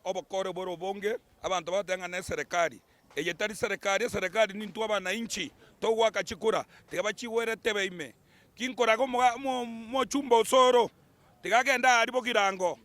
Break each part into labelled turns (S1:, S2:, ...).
S1: Obokore boro bonge abantu batenga ne serikali eyetari serikali ni ntu abananchi to waka chikura tigaba chiwere tebe ime kinkora go mo chumba Osoro tigagenda aribo kirango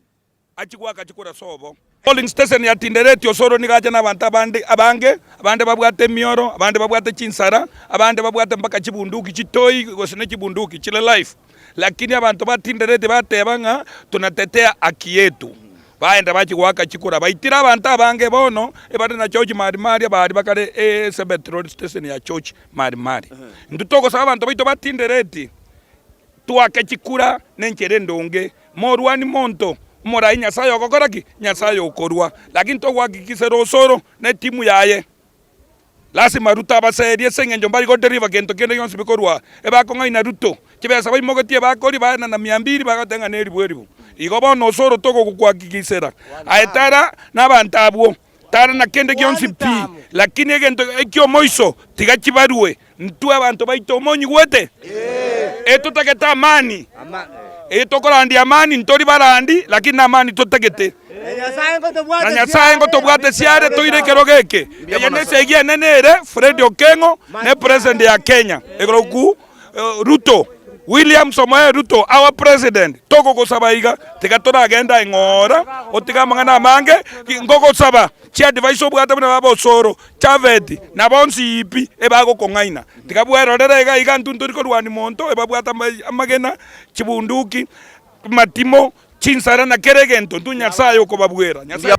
S1: achigwaka chikura sobo polling station ya Tindereti Osoro nigaje n'abantu abande babwate mioro abande babwate chinsara abande babwate mpaka chibunduki chitoi gosene chibunduki chile life lakini abantu ba Tindereti batebanga tunatetea haki yetu baenda bachiwaka chikura baitira abantu abange bono ebade na church mari bari bakare Sebet road station ya church mari ndutoko saba abantu baito batindereti tuwake chikura nenchere ndonge morwani monto morai nyasaye okokoraki nyasaye okorwa lakini to gwakikisera Osoro ne timu yaye lazima Ruto abaserie sengenjo mbali go deriva gento kende yonse bikorwa ebakonga ina Ruto kibesa bayimogotie bakori bana na 200 bagatenga neri bweribu igo bono Osoro toko kukwakikisera aetara n'abantu abwo tara na kende gyonsi pi lakini egento ekyo moiso tigachibarwe ntu abantu baito monyi gwete etutaketa amani etokora amani ntori barandi lakini amani tutakete na nyasaye ngo tobwate siare toirekero geke eyenese egia nenere Fred Okengo ne president ya Kenya egroku Ruto William Samoei Ruto our president toko gosabaiga tigatora agenda ingora otigamangana mange ngoko saba chia advice obwate bana baba Osoro gov't na bonsi ipi ebago kongaina tigabwerorera iga ntunturi ko rwani monto ebabwata amagena chibunduki matimo chinsara na keregento ntunyasaye uko babwera nyasaye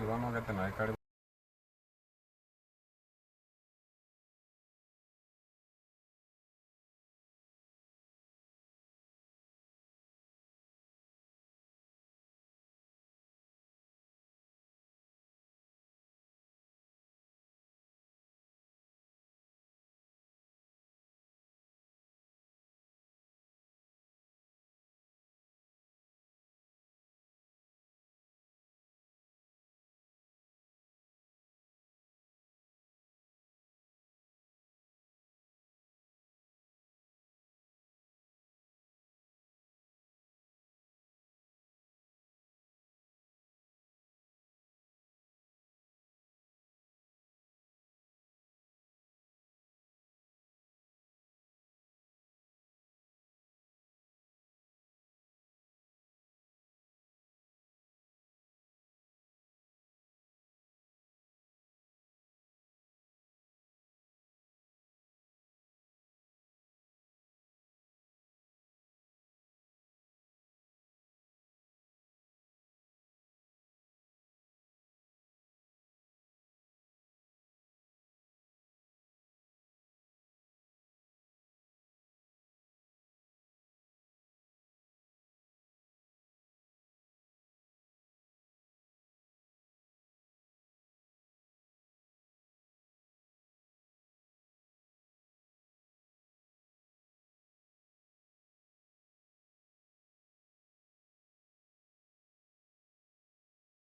S2: Vamos a tener